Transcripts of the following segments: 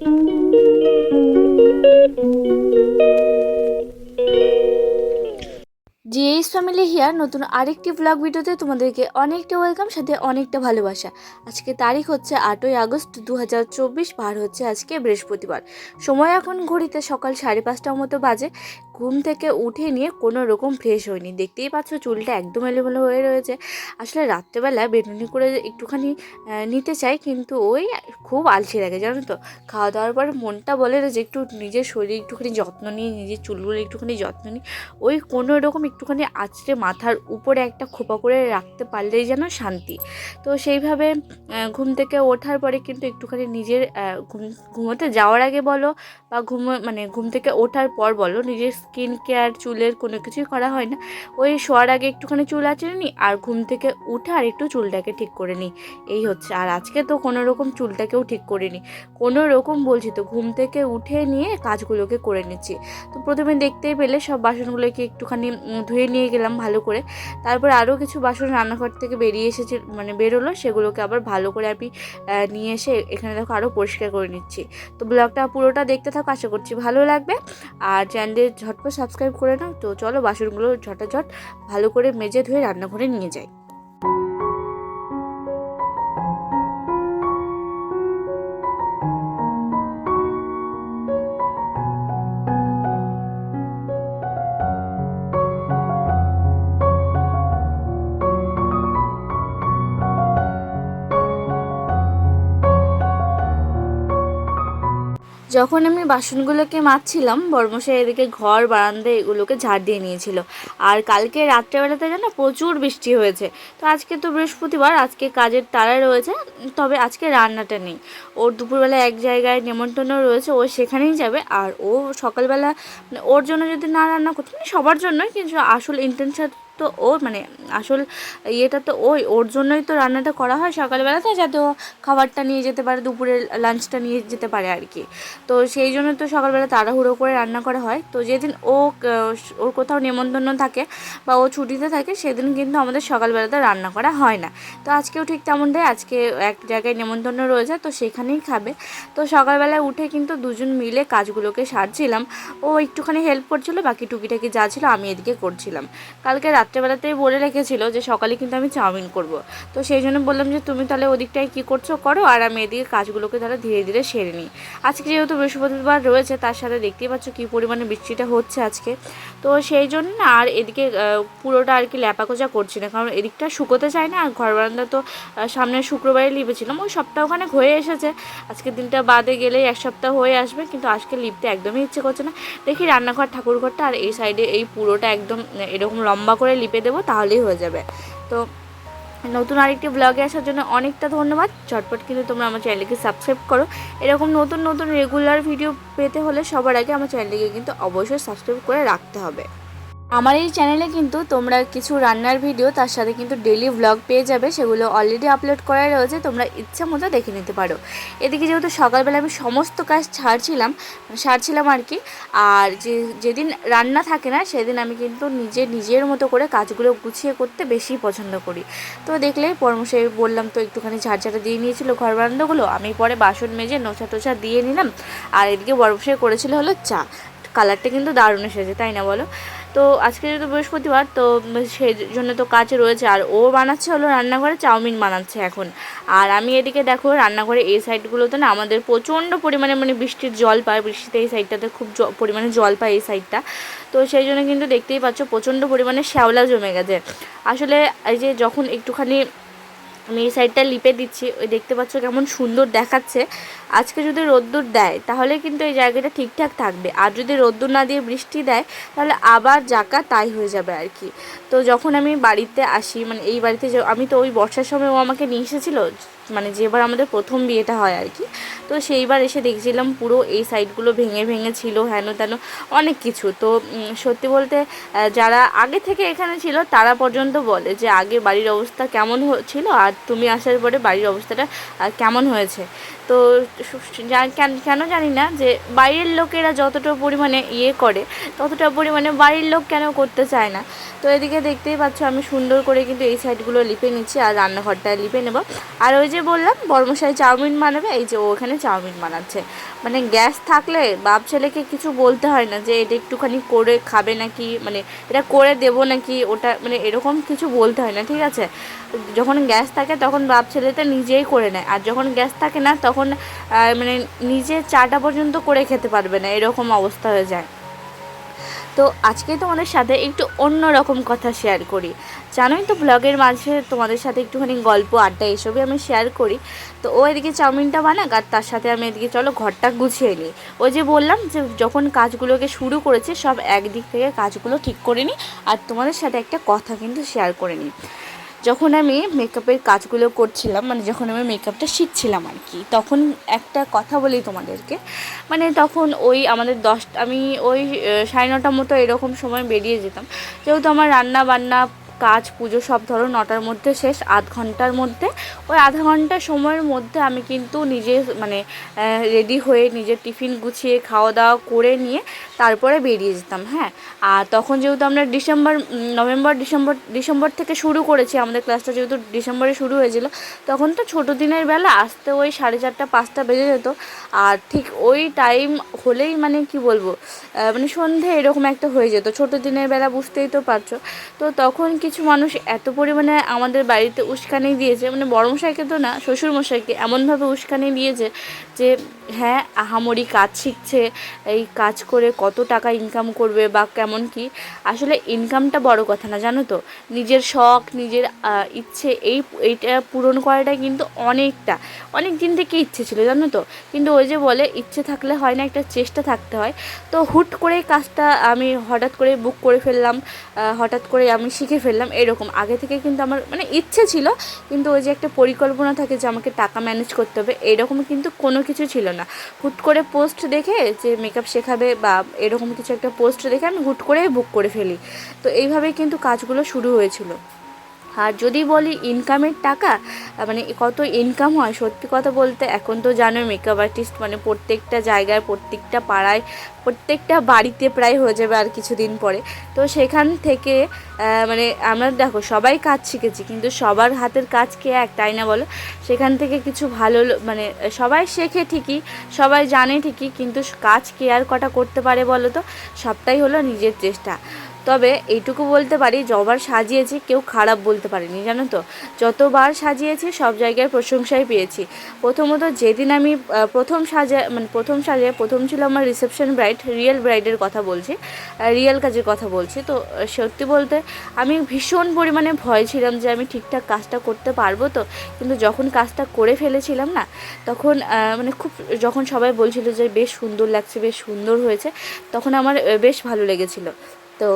GH family here নতুন আরেকটি blog ভিডিওতে তোমাদেরকে অনেকটা ওয়েলকাম, সাথে অনেকটা ভালোবাসা। আজকে তারিখ হচ্ছে 8ই আগস্ট 2024, বার হচ্ছে আজকে বৃহস্পতিবার। সময় এখন ঘড়িতে সকাল 5:30টার মতো বাজে। ঘুম থেকে উঠে নিয়ে কোনো রকম ফ্রেশ হয়নি, দেখতেই পাচ্ছ চুলটা একদম এলোমেলো হয়ে রয়েছে। আসলে রাত্রেবেলা বেনুনি করে একটুখানি নিতে চাই, কিন্তু ওই খুব আলসে লাগে জানো তো। খাওয়া দাওয়ার পরে মনটা বলে না যে একটু নিজের শরীরে একটুখানি যত্ন নিই, নিজের চুলগুলো একটুখানি যত্ন নিই। ওই কোনো রকম একটুখানি আঁচড়ে মাথার উপরে একটা খোপা করে রাখতে পারলেই যেন শান্তি। তো সেইভাবে ঘুম থেকে ওঠার পরে কিন্তু একটুখানি নিজের ঘুমোতে যাওয়ার আগে বলো বা ঘুম থেকে ওঠার পর বলো, নিজের স্কিন কেয়ার চুলের কোনো কিছুই করা হয় না। ওই শোয়ার আগে একটুখানি চুল আঁচড়ে নিই, আর ঘুম থেকে উঠে আর একটু চুলটাকে ঠিক করে নিই, এই হচ্ছে। আর আজকে তো কোনো রকম চুলটাকেও ঠিক করে নিই, কোনো রকম বলছি তো, ঘুম থেকে উঠে নিয়ে কাজগুলোকে করে নিচ্ছি। তো প্রথমে দেখতেই পেলে সব বাসনগুলোকে একটুখানি ধুয়ে নিয়ে গেলাম ভালো করে। তারপর আরও কিছু বাসন রান্নাঘর থেকে বেরিয়ে এসেছে, বেরোলো, সেগুলোকে আবার ভালো করে আমি নিয়ে এসে এখানে দেখো আরও পরিষ্কার করে নিচ্ছি। তো ব্লগটা পুরোটা দেখতে থাকো, আশা করছি ভালো লাগবে। আর চ্যানেলে ঝটপট সাবস্ক্রাইব করে নাও। তো চলো বাসনগুলো ঝটাঝট ভালো করে মেজে ধুয়ে রান্নাঘরে নিয়ে যাই। যখন আমি বাসনগুলোকে মাজছিলাম, বর্মশাই এদিকে ঘর বারান্দা এগুলোকে ঝাড় দিয়ে নিয়েছিল। আর কালকে রাত্রেবেলাতে যেন প্রচুর বৃষ্টি হয়েছে। তো আজকে তো বৃহস্পতিবার, আজকে কাজের তাড়া রয়েছে, তবে আজকে রান্নাটা নেই। ওর দুপুরবেলা এক জায়গায় নেমন্তন্ন রয়েছে, ও সেখানেই যাবে। আর ও সকালবেলা ওর জন্য যদি না রান্না করতে, সবার জন্যই, কিন্তু আসল ইন্টেনশন তো ও আসল ইয়েটা তো ওর জন্যই তো রান্নাটা করা হয় সকালবেলাতে, যাতে ও খাবারটা নিয়ে যেতে পারে, দুপুরের লাঞ্চটা নিয়ে যেতে পারে আর কি। তো সেই জন্য তো সকালবেলা তাড়াহুড়ো করে রান্না করা হয়। তো যেদিন ওর কোথাও নেমন্তন্ন থাকে বা ও ছুটিতে থাকে, সেদিন কিন্তু আমাদের সকালবেলাতে রান্না করা হয় না। তো আজকেও ঠিক তেমনটাই, আজকে এক জায়গায় নেমন্তন্ন রয়েছে, তো সেখানেই খাবে। তো সকালবেলায় উঠে কিন্তু দুজন মিলে কাজগুলোকে সারছিলাম। ও একটুখানি হেল্প করছিল, বাকি টুকিটাকি যা ছিল আমি এদিকে করছিলাম। কালকে রাত্রেবেলাতেই বলে রেখেছিল যে সকালে কিন্তু আমি চাউমিন করব। তো সেই জন্য বললাম যে তুমি তাহলে ওদিকটায় কী করছো করো, আর আমি এদিকে কাজগুলোকে তাহলে ধীরে ধীরে সেরে নিই। আজকে যেহেতু বৃহস্পতিবার রয়েছে, তার সাথে দেখতেই পাচ্ছ কী পরিমাণে বৃষ্টিটা হচ্ছে আজকে। তো সেই জন্য না আর এদিকে পুরোটা আর কি ল্যাপাকোচা করছি না, কারণ এদিকটা শুকোতে চায় না। আর ঘর বারান্দা তো সামনের শুক্রবারে লিপেছিলাম, ওই সপ্তাহখানেক হয়ে এসেছে। আজকের দিনটা বাদে গেলেই এক সপ্তাহ হয়ে আসবে, কিন্তু আজকে লিপতে একদমই ইচ্ছে করছে না। দেখি রান্নাঘর, ঠাকুরঘরটা আর এই সাইডে এই পুরোটা একদম এরকম লম্বা করে লিপে দেবো, তাহলেই হয়ে যাবে। তো নতুন আরেকটি ব্লগে আসার জন্য অনেকটা ধন্যবাদ। ঝটপট কিন্তু তোমরা আমার চ্যানেলকে সাবস্ক্রাইব করো। এরকম নতুন নতুন রেগুলার ভিডিও পেতে হলে সবার আগে আমার চ্যানেলটিকে কিন্তু অবশ্যই সাবস্ক্রাইব করে রাখতে হবে। আমার এই চ্যানেলে কিন্তু তোমরা কিছু রান্নার ভিডিও, তার সাথে কিন্তু ডেলি ভ্লগ পেয়ে যাবে, সেগুলো অলরেডি আপলোড করা রয়েছে, তোমরা ইচ্ছা মতো দেখে নিতে পারো। এদিকে যেহেতু সকালবেলা আমি সমস্ত কাজ সারছিলাম আর কি। আর যেদিন রান্না থাকে না, সেদিন আমি কিন্তু নিজের মতো করে কাজগুলো গুছিয়ে করতে বেশি পছন্দ করি। তো দেখলে পরমশাই বললাম তো একটুখানি ঝাড়ঝাড়া দিয়ে নিয়েছিল ঘর বারান্দাগুলো, আমি পরে বাসন মেজে নোছা টোছা দিয়ে নিলাম। আর এদিকে পরমশাই করেছিল হলো চা। কালারটা কিন্তু দারুণ এসেছে, তাই না বলো? তো আজকে যেহেতু বৃহস্পতিবার, তো সেই জন্য তো কাজ রয়েছে। আর ও বানাচ্ছে হলো রান্নাঘরে চাউমিন বানাচ্ছে এখন। আর আমি এদিকে দেখো রান্নাঘরে এই সাইডগুলোতে না আমাদের প্রচণ্ড পরিমাণে বৃষ্টির জল পায়, বৃষ্টিতে এই সাইডটাতে খুব পরিমাণে জল পায় এই সাইডটা। তো সেই জন্য কিন্তু দেখতেই পাচ্ছ প্রচণ্ড পরিমাণে শ্যাওলা জমে গেছে। আসলে এই যে যখন একটুখানি আমি এই সাইডটা লিপে দিচ্ছি, ওই দেখতে পাচ্ছ কেমন সুন্দর দেখাচ্ছে। আজকে যদি রোদ্দুর দেয় তাহলে কিন্তু এই জায়গাটা ঠিকঠাক থাকবে, আর যদি রোদ্দুর না দিয়ে বৃষ্টি দেয় তাহলে আবার যাকা তাই হয়ে যাবে আর কি। তো যখন আমি বাড়িতে আসি, এই বাড়িতে আমি তো ওই বর্ষার সময় ও আমাকে নিয়ে এসেছিলো, যেবার আমাদের প্রথম বিয়েটা হয় আর কি। তো সেইবার এসে দেখছিলাম পুরো এই সাইডগুলো ভেঙে ভেঙে ছিল, হেন তেন অনেক কিছু। তো সত্যি বলতে যারা আগে থেকে এখানে ছিল তারা পর্যন্ত বলে যে আগে বাড়ির অবস্থা কেমন ছিল, আর তুমি আসার পরে বাড়ির অবস্থাটা কেমন হয়েছে। তো কেন জানি না যে বাইরের লোকেরা যতটা পরিমাণে করে, ততটা পরিমাণে বাড়ির লোক কেন করতে চায় না। তো এদিকে দেখতেই পাচ্ছ আমি সুন্দর করে কিন্তু এই সাইডগুলো লিপে নিচ্ছি, আর রান্নাঘরটা লিপে নেব। আর ওই যে যে বললাম বর্মশাই চাউমিন বানাবে, এই যে ও ওখানে চাউমিন বানাচ্ছে। মানে গ্যাস থাকলে বাপ ছেলেকে কিছু বলতে হয় না যে এটা একটুখানি করে খাবে নাকি, মানে এটা করে দেবো নাকি ওটা, মানে এরকম কিছু বলতে হয় না, ঠিক আছে। যখন গ্যাস থাকে তখন বাপ ছেলেটা নিজেই করে নেয়, আর যখন গ্যাস থাকে না তখন মানে নিজে চাটা পর্যন্ত করে খেতে পারবে না, এরকম অবস্থা হয়ে যায়। তো আজকে তোমাদের সাথে একটু অন্য রকম কথা শেয়ার করি। জানোই তো ব্লগের মাঝে তোমাদের সাথে একটুখানি গল্প আড্ডা এসবই আমি শেয়ার করি। তো ও এদিকে চাউমিনটা বানাক আর তার সাথে আমি এদিকে চলো ঘরটা গুছিয়ে নিই। ওই যে বললাম যে যখন কাজগুলোকে শুরু করেছে সব একদিক থেকে কাজগুলো ঠিক করে নিই, আর তোমাদের সাথে একটা কথা কিন্তু শেয়ার করে নিই। যখন আমি মেকআপের কাজগুলো করছিলাম, মানে যখন আমি মেকআপটা শিখছিলাম আর কি, তখন একটা কথা বলি তোমাদেরকে। মানে তখন ওই আমাদের আমি ওই 9:30 মতো এরকম সময় বেরিয়ে যেতাম, যেহেতু আমার রান্না বান্না কাজ পুজো সব ধরো 9টার মধ্যে শেষ। আধ ঘন্টার মধ্যে, ওই আধা ঘন্টা সময়ের মধ্যে আমি কিন্তু নিজে মানে রেডি হয়ে নিজের টিফিন গুছিয়ে খাওয়া দাওয়া করে নিয়ে তারপরে বেরিয়ে যেতাম। হ্যাঁ, আর তখন যেহেতু আমরা ডিসেম্বর থেকে শুরু করেছি, আমাদের ক্লাসটা যেহেতু ডিসেম্বরে শুরু হয়েছিল, তখন তো ছোটো দিনের বেলা আসতে ওই 4:30 5টা বেজে যেত। আর ঠিক ওই টাইম হলেই মানে কি বলবো, মানে সন্ধে এরকম একটা হয়ে যেত। ছোটো দিনের বেলা বুঝতেই তো পারছো। তো তখন কিছু মানুষ এত পরিমাণে আমাদের বাড়িতে উস্কানি দিয়েছে, মানে বড়মশাইকে তো না, শ্বশুরমশাইকে এমনভাবে উস্কানি দিয়েছে যে হ্যাঁ আহামরি কাজ শিখছে, এই কাজ করে কত টাকা ইনকাম করবে বা কেমন কি। আসলে ইনকামটা বড় কথা না, জানো তো, নিজের শখ নিজের ইচ্ছে এইটা পূরণ করাটাই কিন্তু অনেক দিন থেকে ইচ্ছে ছিল, জানো তো। কিন্তু ওই যে বলে ইচ্ছে থাকলে হয় না, একটা চেষ্টা থাকতে হয়। তো হুট করে কাজটা আমি হঠাৎ করে বুক করে ফেললাম, হঠাৎ করে আমি শিখে ফেললাম, এরকম। আগে থেকে কিন্তু আমার মানে ইচ্ছে ছিল, কিন্তু ওই যে একটা পরিকল্পনা থাকে যে আমাকে টাকা ম্যানেজ করতে হবে, এরকম কিন্তু কোনো কিছু ছিল না। হুট করে পোস্ট দেখে যে মেকআপ শেখাবে বা এরকম কিছু একটা পোস্ট দেখে আমি হুট করেই বুক করে ফেলি। তো এইভাবেই কিন্তু কাজগুলো শুরু হয়েছিল। আর যদি বলি ইনকামের টাকা, মানে কত ইনকাম হয়, সত্যি কথা বলতে এখন তো জানো মেকআপ আর্টিস্ট মানে প্রত্যেকটা জায়গায়, প্রত্যেকটা পাড়ায়, প্রত্যেকটা বাড়িতে প্রায় হয়ে যাবে আর কিছুদিন পরে। তো সেখান থেকে মানে আমরা দেখো সবাই কাজ শিখেছি, কিন্তু সবার হাতের কাজ কে এক, তাই না বলো। সেখান থেকে কিছু ভালো মানে সবাই শেখে ঠিকই, সবাই জানে ঠিকই, কিন্তু কাজ কে আর কটা করতে পারে বলো তো, সবটাই হলো নিজের চেষ্টা। তবে এইটুকু বলতে পারি, যবার সাজিয়েছি কেউ খারাপ বলতে পারেনি, জানো তো। যতবার সাজিয়েছি সব জায়গায় প্রশংসাই পেয়েছি। প্রথমত যেদিন আমি প্রথম প্রথম ছিল আমার রিসেপশন ব্রাইড, রিয়েল ব্রাইডের কথা বলছি, রিয়েল কাজের কথা বলছি। তো সত্যি বলতে আমি ভীষণ পরিমাণে ভয় ছিলাম যে আমি ঠিকঠাক কাজটা করতে পারবো তো। কিন্তু যখন কাজটা করে ফেলেছিলাম না, তখন মানে খুব, যখন সবাই বলছিল যে বেশ সুন্দর লাগছে, বেশ সুন্দর হয়েছে, তখন আমার বেশ ভালো লেগেছিলো। তো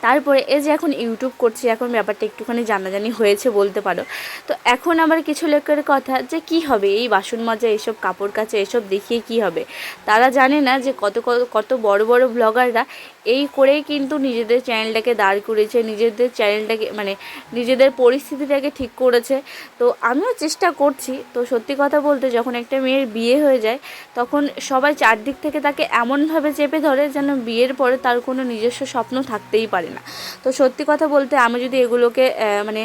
তারপরে এই যে এখন ইউটিউব করছি, এখন ব্যাপারটা একটুখানি জানাজানি হয়েছে বলতে পারো। তো এখন আবার কিছু লোকের কথা যে কি হবে এই বাসন মাজা, এইসব কাপড় কাচা, এসব দেখিয়ে কি হবে। তারা জানে না যে কত কত কত বড় বড় ব্লগাররা এই করেই কিন্তু নিজেদের চ্যানেলটাকে দাঁড় করেছে, নিজেদের চ্যানেলটাকে মানে নিজেদের পরিস্থিতিটাকে ঠিক করেছে। তো আমিও চেষ্টা করছি। তো সত্যি কথা বলতে যখন একটা মেয়ের বিয়ে হয়ে যায়, তখন সবাই চারদিক থেকে তাকে এমনভাবে চেপে ধরে যেন বিয়ের পরে তার কোনো নিজস্ব স্বপ্ন থাকতেই পারে না। তো সত্যি কথা বলতে আমি যদি এগুলোকে মানে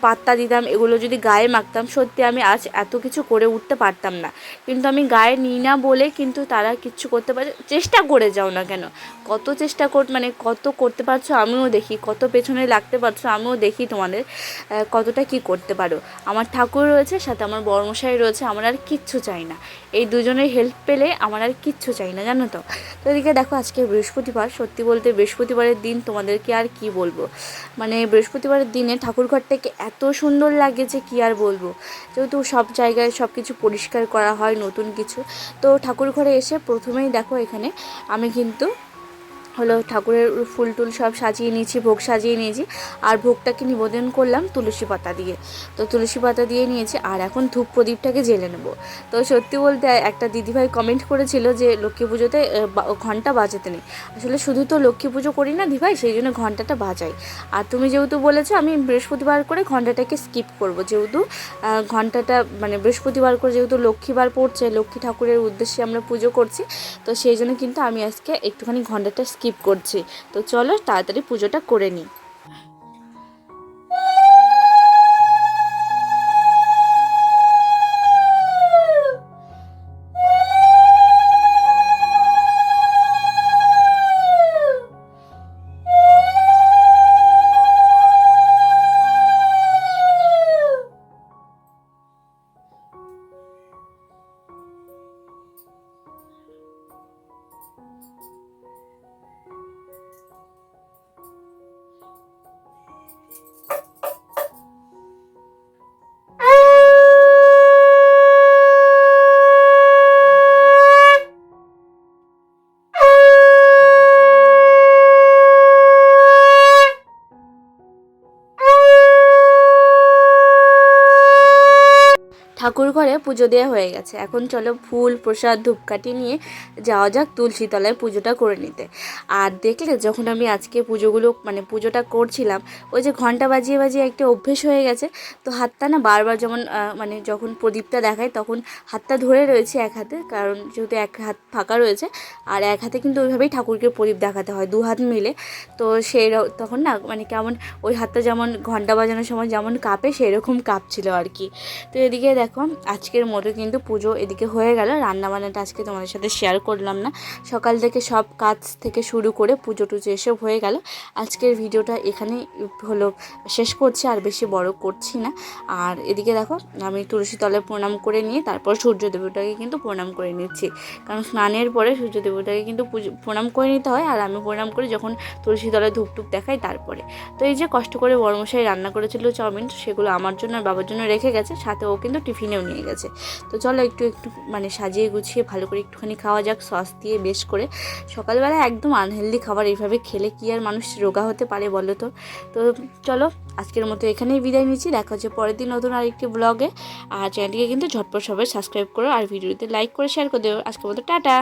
পাত্তা দিতাম, এগুলো যদি গায়ে মাখতাম, সত্যি আমি আজ এত কিছু করে উঠতে পারতাম না। কিন্তু আমি গায়ে নিই না বলে কিন্তু তারা কিচ্ছু করতে পারে। চেষ্টা করে যাও না কেন, কত চেষ্টা মানে কত করতে পারছো আমিও দেখি, কত পেছনে লাগতে পারছো আমিও দেখি, তোমাদের কতটা কি করতে পারো। আমার ঠাকুর রয়েছে, সাথে আমার বড়মশাই রয়েছে, আমার আর কিচ্ছু চাই না। এই দুজনের হেল্প পেলে আমার আর কিচ্ছু চাই না, জানো তো। তো এদিকে দেখো আজকে বৃহস্পতিবার, সত্যি বলতে বৃহস্পতিবারের দিন তোমাদেরকে আর কি বলবো, মানে বৃহস্পতিবারের দিনে ঠাকুরঘরটাকে এত সুন্দর লাগে যে কী আর বলবো। যেহেতু সব জায়গায় সব কিছু পরিষ্কার করা হয় নতুন কিছু, তো ঠাকুর ঘরে এসে প্রথমেই দেখো এখানে আমি কিন্তু হলো ঠাকুরের ফুল টুল সব সাজিয়ে নিয়েছি, ভোগ সাজিয়ে নিয়েছি। আর ভোগটাকে নিবেদন করলাম তুলসী পাতা দিয়ে। তো তুলসী পাতা দিয়ে নিয়েছি, আর এখন ধূপ প্রদীপটাকে জ্বেলে নেব। তো সত্যি বলতে একটা দিদিভাই কমেন্ট করেছিল যে লক্ষ্মী পুজোতে ঘন্টা বাজাতে নেই। আসলে শুধু তো লক্ষ্মী পুজো করি না দিভাই, সেই জন্য ঘন্টাটা বাজাই। আর তুমি যেহেতু বলেছো আমি বৃহস্পতিবার করে ঘন্টাটাকে স্কিপ করব, যেহেতু ঘন্টাটা মানে বৃহস্পতিবার করে যেহেতু লক্ষ্মীবার পড়ছে, লক্ষ্মী ঠাকুরের উদ্দেশ্যে আমরা পুজো করছি, তো সেই জন্য কিন্তু আমি আজকে একটুখানি ঘন্টাটা স্কিপ করছি। তো চলো তাড়াতাড়ি পুজোটা করে নিই। ঠাকুর ঘরে পুজো দেওয়া হয়ে গেছে। এখন চলো ফুল প্রসাদ ধূপকাঠি নিয়ে যাওয়া যাক তুলসী তলায় পুজোটা করে নিতে। আর দেখলে যখন আমি আজকে পুজোটা করছিলাম, ওই যে ঘন্টা বাজিয়ে বাজিয়ে একটা অভ্যেস হয়ে গেছে, তো হাতটা না বারবার যেমন যখন প্রদীপটা দেখায় তখন হাতটা ধরে রয়েছে এক হাতে, কারণ যেহেতু এক হাত ফাঁকা রয়েছে, আর এক হাতে কিন্তু ওইভাবেই ঠাকুরকে প্রদীপ দেখাতে হয়, দু হাত মিলে। তো তখন না কেমন ওই হাতটা যেমন ঘন্টা বাজানোর সময় যেমন কাঁপে সেরকম কাঁপছিল আর কি। তো এদিকে দেখো আজকের মতো কিন্তু পুজো এদিকে হয়ে গেল। রান্নাবান্নাটা আজকে তোমাদের সাথে শেয়ার করলাম না, সকাল থেকে সব কাজ থেকে শুরু করে পুজো টুজো এসব হয়ে গেল। আজকের ভিডিওটা এখানেই শেষ করছি, আর বেশি বড় করছি না। আর এদিকে দেখো আমি তুলসী তলায় প্রণাম করে নিয়ে তারপর সূর্য দেবতাকে কিন্তু প্রণাম করে নিচ্ছি, কারণ স্নানের পরে সূর্য দেবতাকে কিন্তু প্রণাম করে নিতে হয়। আর আমি প্রণাম করি যখন তুলসী তলায় ধূপটুপ দেখাই তারপরে। তো এই যে কষ্ট করে বড়মশাই রান্না করেছিল চাউমিন, সেগুলো আমার জন্য আর বাবার জন্য রেখে গেছে, সাথে ও কিন্তু টিফিনেও নিয়ে গেছে। তো চলো একটু সাজিয়ে গুছিয়ে ভালো করে একটুখানি খাওয়া যাক, সস দিয়ে বেশ করে। সকালবেলা একদম আনহেলদি খাবার এইভাবে খেলে কি আর মানুষ রোগা হতে পারে বলো তো। তো চলো আজকের মতো এখানেই বিদায় নিচ্ছি, দেখা হচ্ছে পরের দিন নতুন আরেকটি ব্লগে। আর চ্যানেলটিকে কিন্তু ঝটপট সবাই সাবস্ক্রাইব করো, আর ভিডিওতে লাইক করে শেয়ার করে দেবো। আজকের মতো টাটা।